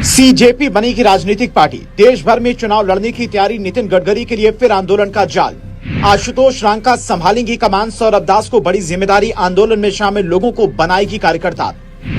CJP बनेगी राजनीतिक party. देश भर में चुनाव लड़ने की तैयारी। नितिन गडकरी के लिए फिर आंदोलन का जाल। आशुतोष रांका संभालेंगी कमान। सौरभ दास को बड़ी जिम्मेदारी। आंदोलन में शामिल लोगों को बनाएगी कार्यकर्ता।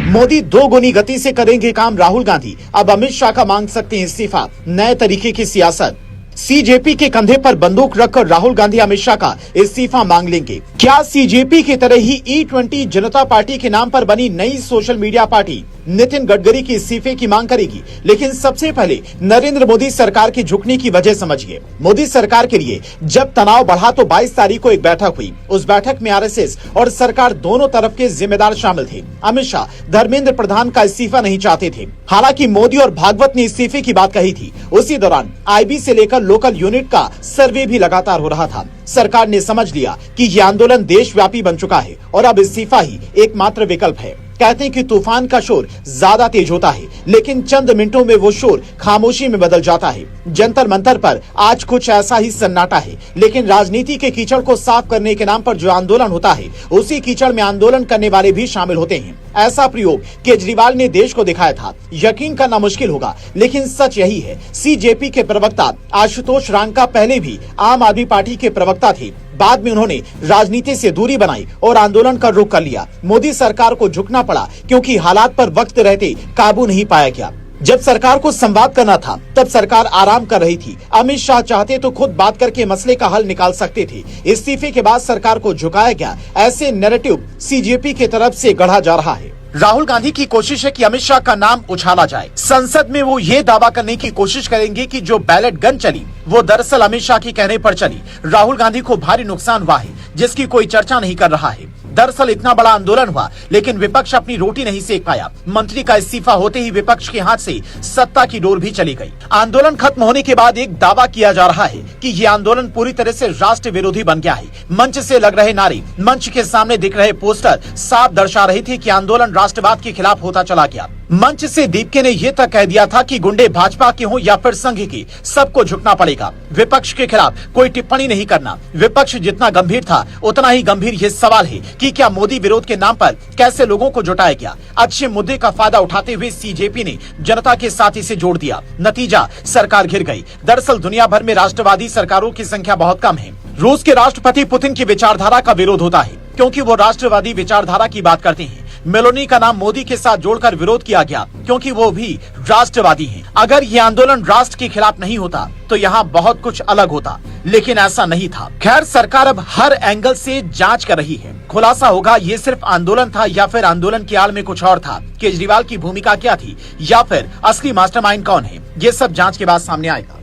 मोदी दोगुनी गति से करेंगे काम। राहुल गांधी अब अमित शाह का मांग सकते हैं इस्तीफा। नए तरीके की सियासत। सीजेपी के कंधे पर बंदूक रखकर राहुल गांधी अमित शाह का इस्तीफा मांग लेंगे। क्या सीजेपी की तरह ही E20 जनता पार्टी के नाम पर बनी नई social media party Nitin Gadkari की इस्तीफे की मांग करेगी? लेकिन सबसे पहले नरेंद्र मोदी सरकार के झुकने की वजह समझिए। मोदी सरकार के लिए जब तनाव बढ़ा तो 22 तारीख को एक बैठक हुई। उस बैठक में आरएसएस और सरकार दोनों तरफ के जिम्मेदार शामिल थे। अमित शाह धर्मेंद्र प्रधान का इस्तीफा नहीं चाहते थे। हालांकि मोदी और भागवत ने इस्तीफे की बात कही थी। उसी दौरान आईबी से लेकर लोकल यूनिट का सर्वे भी लगातार हो रहा था। सरकार ने समझ लिया कि ये आंदोलन देशव्यापी बन चुका है और अब इस्तीफा ही एकमात्र विकल्प है। कहते हैं कि तूफान का शोर ज्यादा तेज होता है, लेकिन चंद मिनटों में वो शोर खामोशी में बदल जाता है। जंतर मंतर पर आज कुछ ऐसा ही सन्नाटा है, लेकिन राजनीति के कीचड़ को साफ करने के नाम पर जो आंदोलन होता है, उसी कीचड़ में आंदोलन करने वाले भी शामिल होते हैं। ऐसा प्रयोग केजरीवाल ने देश को दिखाया था। यकीन करना मुश्किल होगा, लेकिन सच यही है। सीजेपी के प्रवक्ता आशुतोष रांका पहले भी आम आदमी पार्टी के प्रवक्ता थे। बाद में उन्होंने राजनीति से दूरी बनाई और आंदोलन का रुख कर लिया। मोदी सरकार को झुकना पड़ा क्योंकि हालात पर वक्त रहते काबू नहीं पाया गया। जब सरकार को संवाद करना था तब सरकार आराम कर रही थी। अमित शाह चाहते तो खुद बात करके मसले का हल निकाल सकते थे। इस्तीफे के बाद सरकार को झुकाया गया, ऐसे नैरेटिव सीजेपी की तरफ से गढ़ा जा रहा है। राहुल गांधी की कोशिश है कि अमित शाह का नाम उछाला जाए। संसद में वो ये दावा करने की कोशिश करेंगे कि जो बैलेट गन चली वो दरअसल अमित शाह के कहने पर चली। राहुल गांधी को भारी नुकसान हुआ है, जिसकी कोई चर्चा नहीं कर रहा है। दरअसल इतना बड़ा आंदोलन हुआ, लेकिन विपक्ष अपनी रोटी नहीं सेक पाया। मंत्री का इस्तीफा होते ही विपक्ष के हाथ से सत्ता की डोर भी चली गई। आंदोलन खत्म होने के बाद एक दावा किया जा रहा है कि ये आंदोलन पूरी तरह से राष्ट्र विरोधी बन गया है। मंच से लग रहे नारे, मंच के सामने दिख रहे पोस्टर साफ दर्शा रहे थे कि आंदोलन राष्ट्रवाद के खिलाफ होता चला गया। मंच से दीपके ने यह तक कह दिया था कि गुंडे भाजपा के हों या फिर संघ के, सबको झुकना पड़ेगा। विपक्ष के खिलाफ कोई टिप्पणी नहीं करना। विपक्ष जितना गंभीर था, उतना ही गंभीर ये सवाल है कि क्या मोदी विरोध के नाम पर कैसे लोगों को जुटाया गया। अच्छे मुद्दे का फायदा उठाते हुए सीजेपी ने जनता के साथ इसे जोड़ दिया। नतीजा, सरकार घिर गई। दरअसल दुनिया भर में राष्ट्रवादी सरकारों की संख्या बहुत कम है। रूस के राष्ट्रपति पुतिन की विचारधारा का विरोध होता है क्योंकि वो राष्ट्रवादी विचारधारा की बात करते हैं। मेलोनी का नाम मोदी के साथ जोड़कर विरोध किया गया क्योंकि वो भी राष्ट्रवादी हैं। अगर ये आंदोलन राष्ट्र के खिलाफ नहीं होता तो यहाँ बहुत कुछ अलग होता, लेकिन ऐसा नहीं था। खैर, सरकार अब हर एंगल से जांच कर रही है। खुलासा होगा ये सिर्फ आंदोलन था या फिर आंदोलन की आड़ में कुछ और था। केजरीवाल की भूमिका क्या थी या फिर असली मास्टरमाइंड कौन है, ये सब जांच के बाद सामने आएगा।